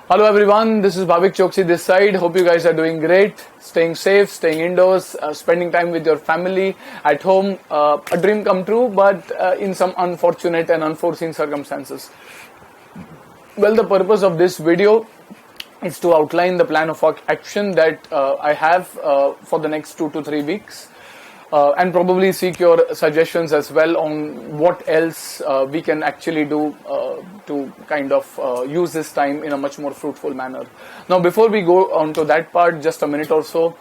Hello everyone, this is Bhavik Chokshi this side. Hope you guys are doing great, staying safe, staying indoors, spending time with your family at home. A dream come true, but in some unfortunate and unforeseen circumstances. Well, the purpose of this video is to outline the plan of action that I have for the next 2 to 3 weeks. And probably seek your suggestions as well on what else we can actually do to kind of use this time in a much more fruitful manner. Now, before we go on to that part, just a minute or so.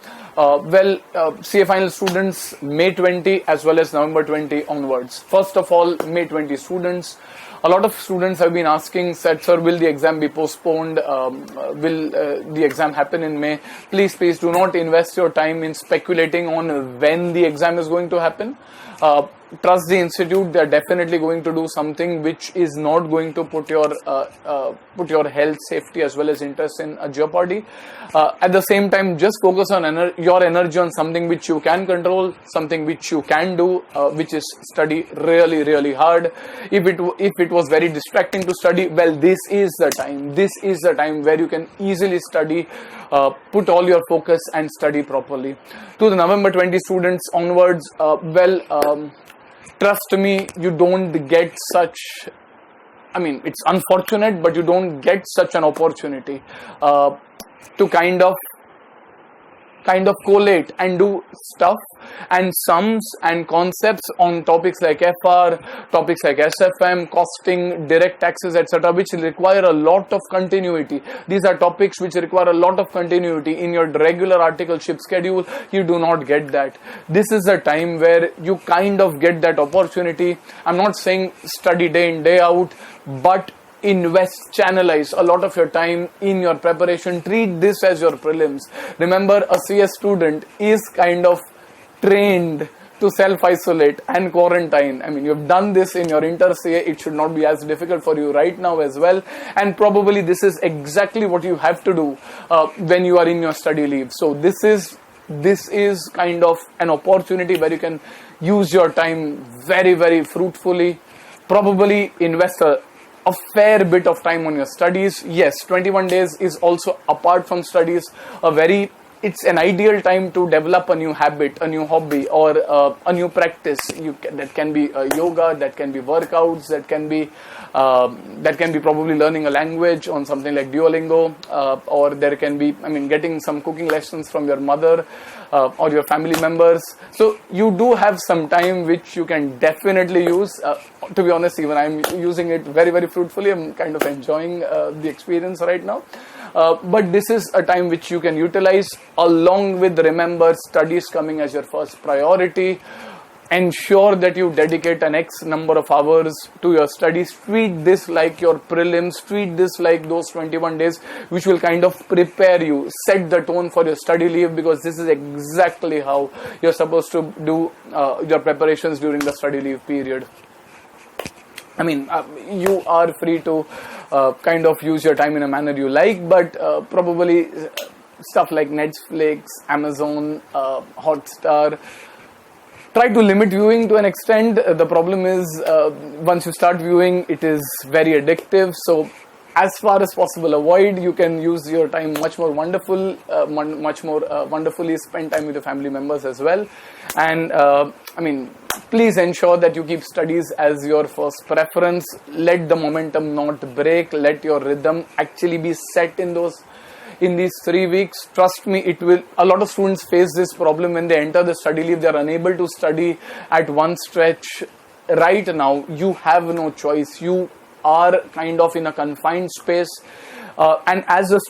CA final students, May 20 as well as November 20 onwards. First of all, May 20 students. A lot of students have been asking, said, sir, will the exam be postponed? Will the exam happen in May? Please do not invest your time in speculating on when the exam is going to happen. Trust the institute. They are definitely going to do something which is not going to put your health, safety as well as interest in a jeopardy. At the same time, just focus on your energy on something which you can control, something which you can do, which is study really hard. If it was very distracting to study, well, this is the time. This is the time where you can easily study, put all your focus and study properly. To the November 20 students onwards, trust me, you don't get such, it's unfortunate, but you don't get such an opportunity to kind of collate and do stuff and sums and concepts on topics like FR, topics like SFM, costing, direct taxes, etc., which require a lot of continuity. These are topics which require a lot of continuity in your regular articleship schedule. You do not get that. This is a time where you kind of get that opportunity. I'm not saying study day in, day out, but channelize a lot of your time in your preparation. Treat this as your prelims. Remember, a CS student is kind of trained to self-isolate and quarantine. You've done this in your inter-CA. It should not be as difficult for you right now as well. And probably this is exactly what you have to do when you are in your study leave. So this is kind of an opportunity where you can use your time very fruitfully. Probably invest a fair bit of time on your studies. Yes, 21 days is also, apart from studies, it's an ideal time to develop a new habit, a new hobby, or a new practice. That can be yoga, that can be workouts, that can be probably learning a language on something like Duolingo, or there can be, getting some cooking lessons from your mother or your family members. So you do have some time which you can definitely use. To be honest, even I'm using it very fruitfully. I'm kind of enjoying the experience right now. But this is a time which you can utilize, along with, remember, studies coming as your first priority. Ensure that you dedicate an X number of hours to your studies. Treat this like your prelims. Treat this like those 21 days which will kind of prepare you, set the tone for your study leave, because this is exactly how you're supposed to do your preparations during the study leave period. You are free to kind of use your time in a manner you like, but probably stuff like Netflix, Amazon, Hotstar, try to limit viewing to an extent. The problem is once you start viewing, it is very addictive. So as far as possible, avoid. You can use your time much more wonderfully spend time with your family members as well. And please ensure that you keep studies as your first preference. Let the momentum not break. Let your rhythm actually be set in these 3 weeks. Trust me, it will. A lot of students face this problem when they enter the study leave. They are unable to study at one stretch. Right now, you have no choice. You are kind of in a confined space. And as a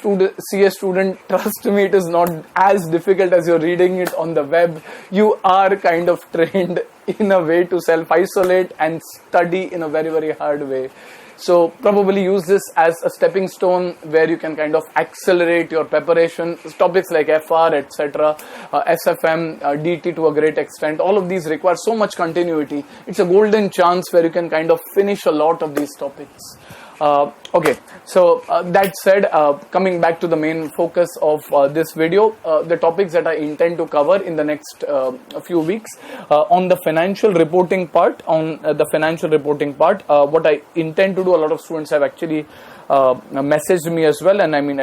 CA student, trust me, it is not as difficult as you're reading it on the web. You are kind of trained in a way to self-isolate and study in a very hard way. So probably use this as a stepping stone where you can kind of accelerate your preparation. Topics like FR, etc., SFM, DT to a great extent, all of these require so much continuity. It's a golden chance where you can kind of finish a lot of these topics. Okay, so that said, coming back to the main focus of this video, the topics that I intend to cover in the next few weeks on the financial reporting part. What I intend to do, a lot of students have actually messaged me as well, and I mean,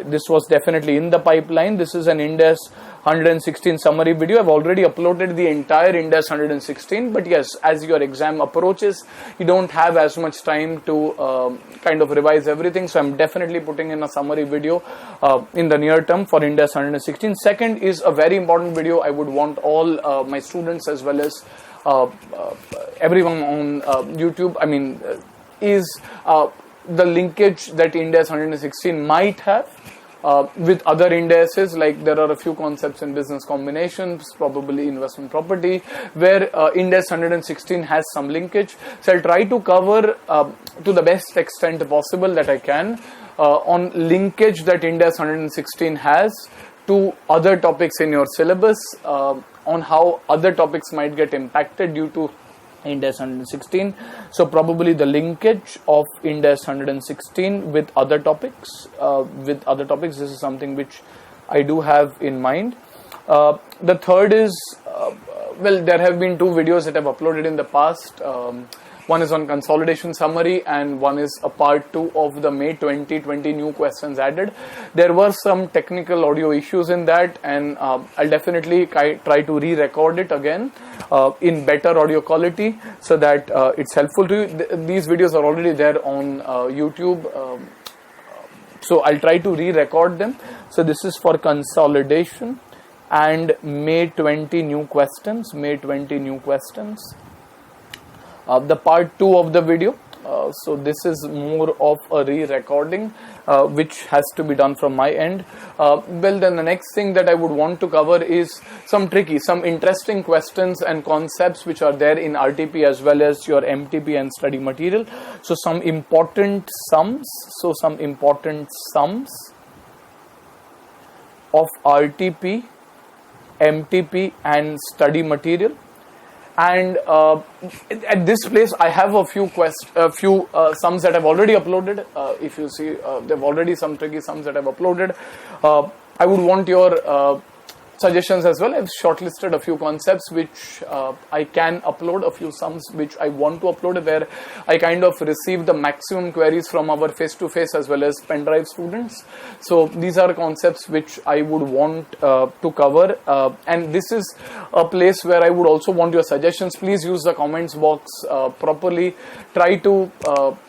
this was definitely in the pipeline. This is an Ind AS 116 summary video. I've already uploaded the entire Ind AS 116, but yes, as your exam approaches, you don't have as much time to kind of revise everything, so I'm definitely putting in a summary video in the near term for Ind AS 116. Second is a very important video I would want all my students as well as everyone on YouTube, is the linkage that Ind AS 116 might have with other indices. Like there are a few concepts in business combinations, probably investment property, where Ind AS 116 has some linkage. So I'll try to cover to the best extent possible that I can on linkage that Ind AS 116 has to other topics in your syllabus, on how other topics might get impacted due to Ind AS 116. So probably the linkage of Ind AS 116 with other topics. This is something which I do have in mind. The third is, there have been two videos that I've uploaded in the past. One is on consolidation summary, and one is a part 2 of the May 2020 new questions added. There were some technical audio issues in that, and I'll definitely try to re-record it again in better audio quality so that it's helpful to you. These videos are already there on YouTube, so I'll try to re-record them. So this is for consolidation and May 20 new questions. The part 2 of the video. So this is more of a re-recording which has to be done from my end. Then the next thing that I would want to cover is some interesting questions and concepts which are there in RTP as well as your MTP and study material. So some important sums of RTP, MTP and study material. And at this place, I have a few sums that I've already uploaded. If you see, there are already some tricky sums that I've uploaded. I would want your suggestions as well. I've shortlisted a few concepts which I can upload, a few sums which I want to upload, where I kind of receive the maximum queries from our face-to-face as well as pen drive students. So these are concepts which I would want to cover, and this is a place where I would also want your suggestions. Please use the comments box properly. Try to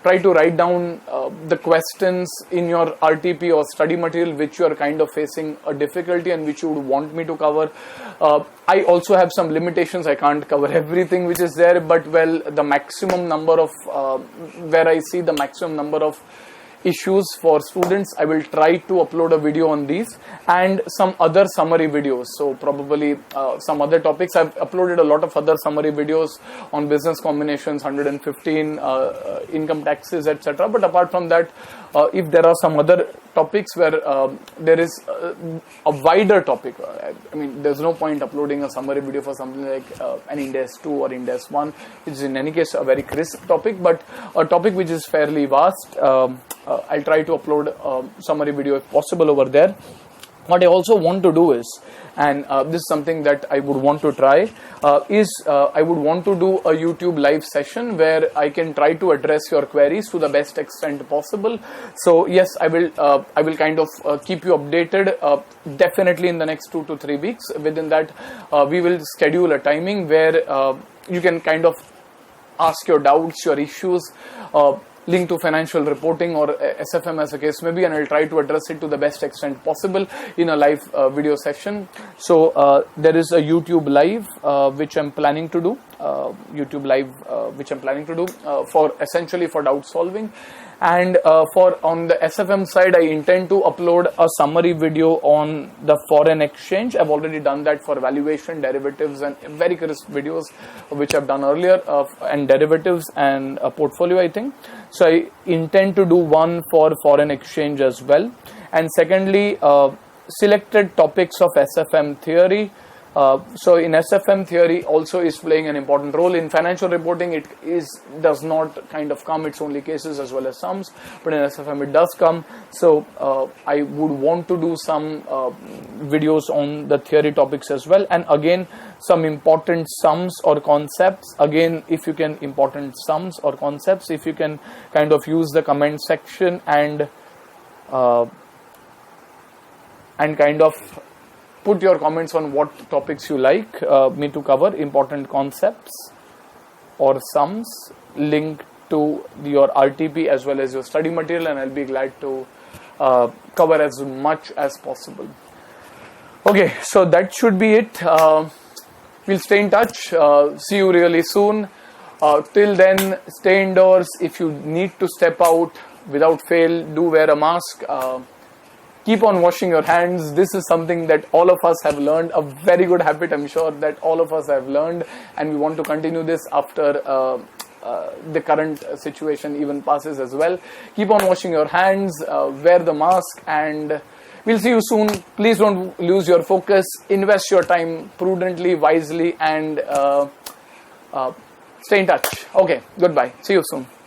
write down the questions in your RTP or study material which you are kind of facing a difficulty and which you would want me to cover. I also have some limitations. I can't cover everything which is there, but the maximum number of where I see the maximum number of issues for students, I will try to upload a video on these and some other summary videos. So probably some other topics. I've uploaded a lot of other summary videos on business combinations, 115, income taxes, etc. But apart from that, if there are some other topics where there is a wider topic, there's no point uploading a summary video for something like an Ind AS 2 or Ind AS 1, which is in any case a very crisp topic, but a topic which is fairly vast. I'll try to upload a summary video if possible over there. What I also want to do is, and this is something that I would want to try, I would want to do a YouTube live session where I can try to address your queries to the best extent possible. So yes, I will kind of keep you updated definitely in the next 2 to 3 weeks. Within that, we will schedule a timing where you can kind of ask your doubts, your issues, linked to financial reporting or SFM as a case may be, and I'll try to address it to the best extent possible in a live video session. So there is a YouTube live which I'm planning to do, for essentially for doubt solving. And on the SFM side, I intend to upload a summary video on the foreign exchange. I've already done that for valuation, derivatives, and very crisp videos which I've done earlier, and derivatives and a portfolio, I think. So I intend to do one for foreign exchange as well. And secondly, selected topics of SFM theory, So in SFM, theory also is playing an important role. In financial reporting, it does not kind of come. It's only cases as well as sums, but in SFM it does come. So I would want to do some videos on the theory topics as well, and again some important sums or concepts. Again, if you can important sums or concepts, if you can kind of use the comment section and kind of put your comments on what topics you like me to cover, important concepts or sums linked to your RTP as well as your study material, and I'll be glad to cover as much as possible. Okay, so that should be it. We'll stay in touch. See you really soon. Till then, stay indoors. If you need to step out, without fail, do wear a mask. Keep on washing your hands. This is something that all of us have learned, a very good habit, I'm sure, that all of us have learned, and we want to continue this after the current situation even passes as well. Keep on washing your hands, wear the mask, and we'll see you soon. Please don't lose your focus. Invest your time prudently, wisely, and stay in touch. Okay, goodbye. See you soon.